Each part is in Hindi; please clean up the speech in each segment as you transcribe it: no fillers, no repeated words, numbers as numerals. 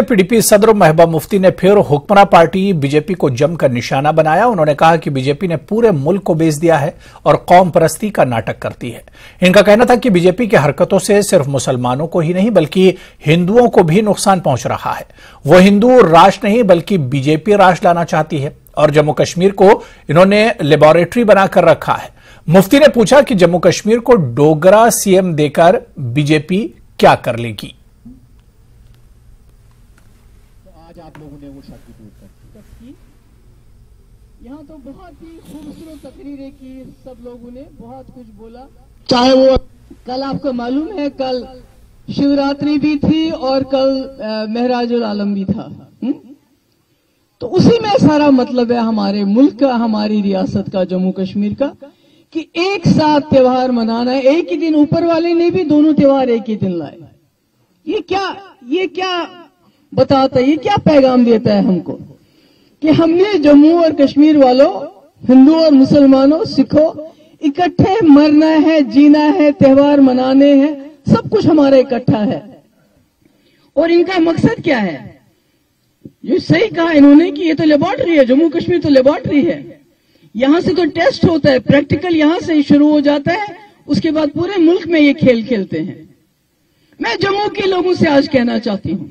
पीडीपी सदर महबूबा मुफ्ती ने फिर हुक्मरान पार्टी बीजेपी को जमकर निशाना बनाया। उन्होंने कहा कि बीजेपी ने पूरे मुल्क को बेच दिया है और कौम परस्ती का नाटक करती है। इनका कहना था कि बीजेपी की हरकतों से सिर्फ मुसलमानों को ही नहीं बल्कि हिंदुओं को भी नुकसान पहुंच रहा है। वो हिंदू राष्ट्र नहीं बल्कि बीजेपी राष्ट्र लाना चाहती है और जम्मू कश्मीर को इन्होंने लेबोरेटरी बनाकर रखा है। मुफ्ती ने पूछा कि जम्मू कश्मीर को डोगरा सीएम देकर बीजेपी क्या कर लेगी। आज आप लोगों ने वो शक दूर कर की। यहाँ तो बहुत ही खूबसूरत तकरीरें की, सब लोगों ने बहुत कुछ बोला। चाहे वो कल आपको मालूम है, कल शिवरात्रि भी थी और कल महराजुल आलम भी था। तो उसी में सारा मतलब है हमारे मुल्क का, हमारी रियासत का, जम्मू कश्मीर का, कि एक साथ त्योहार मनाना है। एक ही दिन ऊपर वाले ने भी दोनों त्योहार एक ही दिन लाए। ये क्या बताता है, ये क्या पैगाम देता है हमको कि हमने जम्मू और कश्मीर वालों, हिंदू और मुसलमानों, सिखों, इकट्ठे मरना है, जीना है, त्योहार मनाने हैं, सब कुछ हमारा इकट्ठा है। और इनका मकसद क्या है? ये सही कहा इन्होंने कि ये तो लेबोरेटरी है, जम्मू कश्मीर तो लेबोरेटरी है। यहां से तो टेस्ट होता है, प्रैक्टिकल यहां से शुरू हो जाता है, उसके बाद पूरे मुल्क में ये खेल खेलते हैं। मैं जम्मू के लोगों से आज कहना चाहती हूं,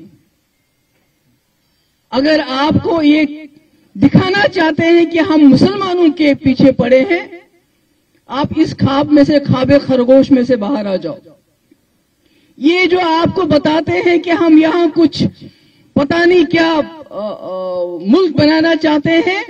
अगर आपको ये दिखाना चाहते हैं कि हम मुसलमानों के पीछे पड़े हैं, आप इस ख्वाब में से, ख्वाबे खरगोश में से बाहर आ जाओ। ये जो आपको बताते हैं कि हम यहां कुछ पता नहीं क्या मुल्क बनाना चाहते हैं,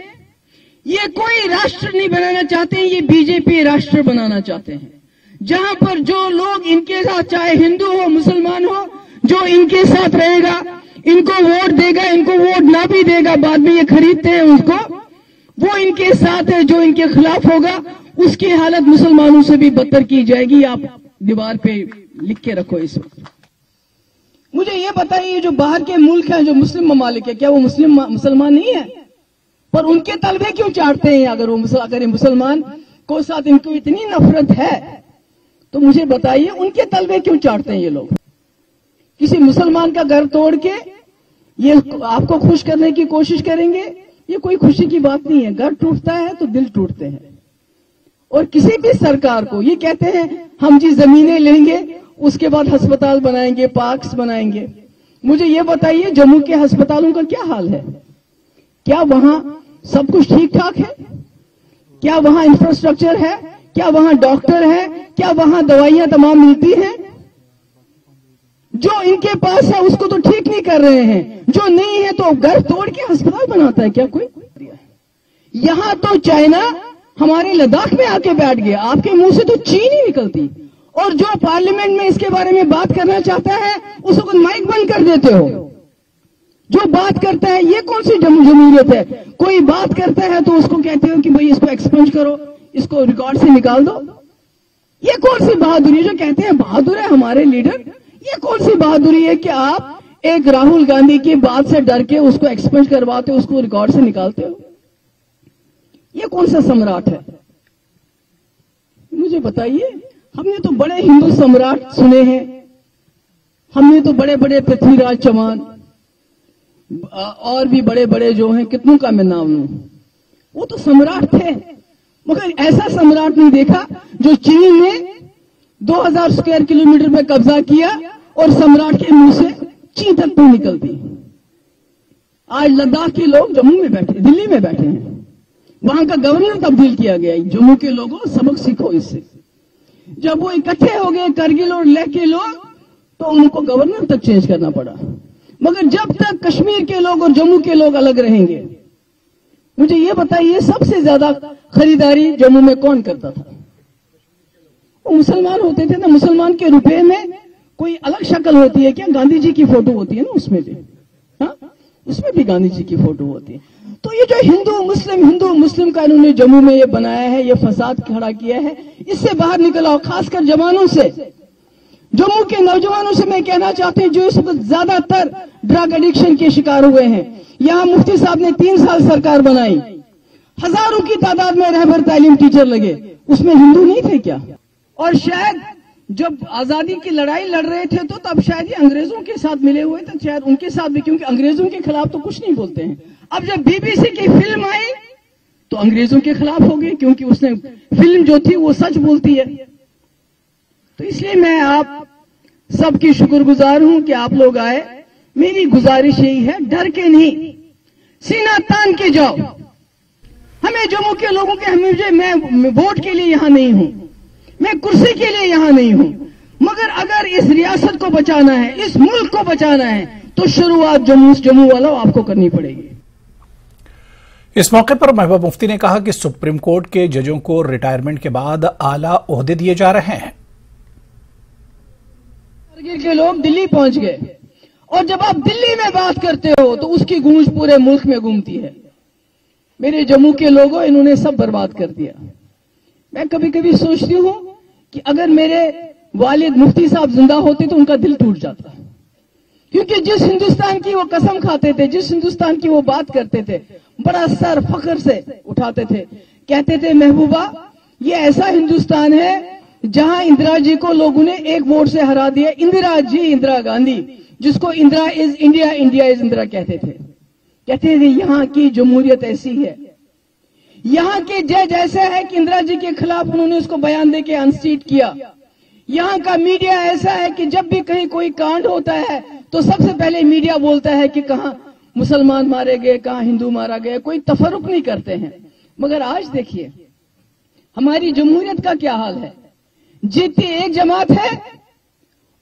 ये कोई राष्ट्र नहीं बनाना चाहते हैं, ये बीजेपी राष्ट्र बनाना चाहते हैं, जहां पर जो लोग इनके साथ, चाहे हिंदू हो मुसलमान हो, जो इनके साथ रहेगा, इनको वोट देगा, इनको वोट ना भी देगा, बाद में ये खरीदते हैं उसको, वो इनके साथ है। जो इनके खिलाफ होगा उसकी हालत मुसलमानों से भी बदतर की जाएगी। आप दीवार पे लिख के रखो इस वक्त। मुझे ये बताइए, जो बाहर के मुल्क हैं, जो मुस्लिम ममालिक है, क्या वो मुसलमान नहीं है? पर उनके तलबे क्यों चाटते हैं? अगर मुसलमान को साथ इनको इतनी नफरत है तो मुझे बताइए उनके तलबे क्यों चाटते हैं ये लोग? किसी मुसलमान का घर तोड़ के ये आपको खुश करने की कोशिश करेंगे, ये कोई खुशी की बात नहीं है। घर टूटता है तो दिल टूटते हैं। और किसी भी सरकार को ये कहते हैं हम जी जमीनें लेंगे, उसके बाद अस्पताल बनाएंगे, पार्क्स बनाएंगे। मुझे ये बताइए जम्मू के अस्पतालों का क्या हाल है? क्या वहां सब कुछ ठीक ठाक है? क्या वहां इंफ्रास्ट्रक्चर है? क्या वहां डॉक्टर है? क्या वहां दवाइयां तमाम मिलती हैं? जो इनके पास है उसको तो ठीक नहीं कर रहे हैं, जो नहीं है तो घर तोड़ के अस्पताल बनाता है क्या कोई? यहां तो चाइना हमारे लद्दाख में आके बैठ गया, आपके मुंह से तो चीन ही निकलती। और जो पार्लियामेंट में इसके बारे में बात करना चाहता है उसको माइक बंद कर देते हो। जो बात करता है, ये कौन सी जमहूरियत है? कोई बात करता है तो उसको कहते हो कि भाई इसको एक्सपंज करो, इसको रिकॉर्ड से निकाल दो। ये कौन सी बहादुरी? जो कहते हैं बहादुर है हमारे लीडर, ये कौन सी बहादुरी है कि आप एक राहुल गांधी की बात से डर के उसको एक्सपंज करवाते हो, उसको रिकॉर्ड से निकालते हो? ये कौन सा सम्राट है? मुझे बताइए। हमने तो बड़े हिंदू सम्राट सुने हैं, हमने तो बड़े बड़े पृथ्वीराज चौहान और भी बड़े बड़े जो हैं, कितनों का मैं नाम लूं, वो तो सम्राट थे। मगर ऐसा सम्राट नहीं देखा जो चीन ने 2000 स्क्वायर किलोमीटर में कब्जा किया और सम्राट के मुंह से ची तक नहीं निकलती। आज लद्दाख के लोग जम्मू में बैठे, दिल्ली में बैठे हैं, वहां का गवर्नर तब्दील किया गया। जम्मू के लोगों सबक सीखो इससे। जब वो इकट्ठे हो गए करगिल और लेह के लोग, तो उनको गवर्नर तक चेंज करना पड़ा। मगर जब तक कश्मीर के लोग और जम्मू के लोग अलग रहेंगे, मुझे ये बताइए सबसे ज्यादा खरीदारी जम्मू में कौन करता था? वो मुसलमान होते थे ना। मुसलमान के रुपए में कोई अलग शक्ल होती है क्या? गांधी जी की फोटो होती है ना उसमें भी, हाँ, उसमें भी गांधी जी की फोटो होती है। तो ये जो हिंदू मुस्लिम का इन्होंने जम्मू में ये बनाया है, ये फसाद खड़ा किया है, इससे बाहर निकल आओ। खासकर जवानों से, जम्मू के नौजवानों से मैं कहना चाहती हूँ जो इस वक्त ज्यादातर ड्रग एडिक्शन के शिकार हुए हैं। यहाँ मुफ्ती साहब ने 3 साल सरकार बनाई, हजारों की तादाद में रहबर तालीम टीचर लगे, उसमें हिंदू नहीं थे क्या? और शायद जब आजादी की लड़ाई लड़ रहे थे तो तब शायद ये अंग्रेजों के साथ मिले हुए थे, शायद उनके साथ भी, क्योंकि अंग्रेजों के खिलाफ तो कुछ नहीं बोलते हैं। अब जब बीबीसी की फिल्म आई तो अंग्रेजों के खिलाफ हो गई, क्योंकि उसने फिल्म जो थी वो सच बोलती है। तो इसलिए मैं आप सबकी शुक्रगुजार हूं कि आप लोग आए। मेरी गुजारिश यही है, डर के नहीं, सीना तान के जाओ। हमें जम्मू के लोगों के मैं वोट के लिए यहां नहीं हूं, मैं कुर्सी के लिए यहां नहीं हूं, मगर अगर इस रियासत को बचाना है, इस मुल्क को बचाना है, तो शुरुआत जम्मू वालों आपको करनी पड़ेगी। इस मौके पर महबूबा मुफ्ती ने कहा कि सुप्रीम कोर्ट के जजों को रिटायरमेंट के बाद आला ओहदे दिए जा रहे हैं। कारगिल के लोग दिल्ली पहुंच गए, और जब आप दिल्ली में बात करते हो तो उसकी गूंज पूरे मुल्क में घूमती है। मेरे जम्मू के लोगों, इन्होंने सब बर्बाद कर दिया। मैं कभी कभी सोचती हूं कि अगर मेरे वालिद मुफ्ती साहब जिंदा होते तो उनका दिल टूट जाता, क्योंकि जिस हिंदुस्तान की वो कसम खाते थे, जिस हिंदुस्तान की वो बात करते थे, बड़ा सर फख्र से उठाते थे, कहते थे महबूबा ये ऐसा हिंदुस्तान है जहां इंदिरा जी को लोगों ने एक वोट से हरा दिया। इंदिरा जी, इंदिरा गांधी, जिसको Indira is India, India is Indira कहते थे यहां की जमहूरियत ऐसी है, यहां के जज ऐसा है कि इंदिरा जी के खिलाफ उन्होंने उसको बयान देके अनसीट किया। यहां का मीडिया ऐसा है कि जब भी कहीं कोई कांड होता है तो सबसे पहले मीडिया बोलता है कि कहां मुसलमान मारे गए, कहां हिंदू मारा गया, कोई तफरुक नहीं करते हैं। मगर आज देखिए हमारी जमहूरियत का क्या हाल है। जीती एक जमात है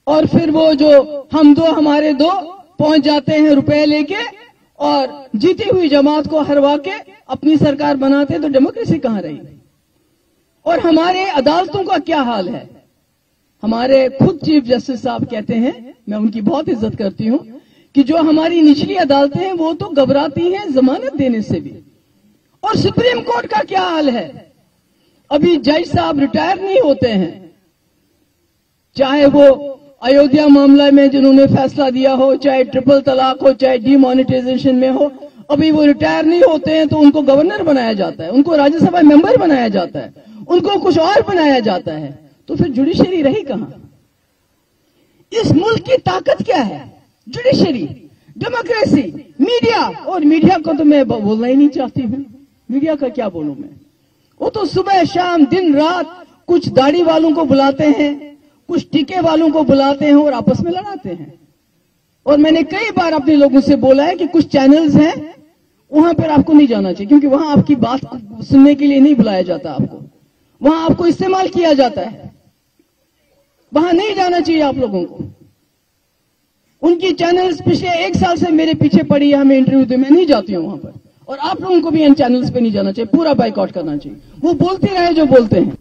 और फिर वो जो हम दो हमारे दो पहुंच जाते हैं रुपए लेके, और जीती हुई जमात को हरवा के अपनी सरकार बनाते, तो डेमोक्रेसी कहां रही। और हमारे अदालतों का क्या हाल है। हमारे खुद चीफ जस्टिस साहब कहते हैं, मैं उनकी बहुत इज्जत करती हूं, कि जो हमारी निचली अदालतें हैं वो तो घबराती हैं जमानत देने से भी। और सुप्रीम कोर्ट का क्या हाल है। अभी जज साहब रिटायर नहीं होते हैं, चाहे वो अयोध्या मामला में जिन्होंने फैसला दिया हो, चाहे ट्रिपल तलाक हो, चाहे डीमोनेटाइजेशन में हो, अभी वो रिटायर नहीं होते हैं तो उनको गवर्नर बनाया जाता है, उनको राज्यसभा मेंबर बनाया जाता है, उनको कुछ और बनाया जाता है। तो फिर जुडिशरी रही कहां। इस मुल्क की ताकत क्या है। Judiciary, democracy, media. और मीडिया को तो मैं बोलना ही नहीं चाहती हूं। मीडिया का क्या बोलूं मैं। वो तो सुबह शाम दिन रात कुछ दाढ़ी वालों को बुलाते हैं, कुछ टीके वालों को बुलाते हैं और आपस में लड़ाते हैं। और मैंने कई बार अपने लोगों से बोला है कि कुछ चैनल्स हैं वहां पर आपको नहीं जाना चाहिए, क्योंकि वहां आपकी बात सुनने के लिए नहीं बुलाया जाता आपको, वहां आपको इस्तेमाल किया जाता है। वहां नहीं जाना चाहिए आप लोगों को। उनकी चैनल्स पिछले 1 साल से मेरे पीछे पड़ी है, हमें इंटरव्यू दे, मैं नहीं जाती हूं वहां पर। और आप लोगों को भी इन चैनल्स पे नहीं जाना चाहिए, पूरा बाइकआउट करना चाहिए। वो बोलते रहे जो बोलते हैं।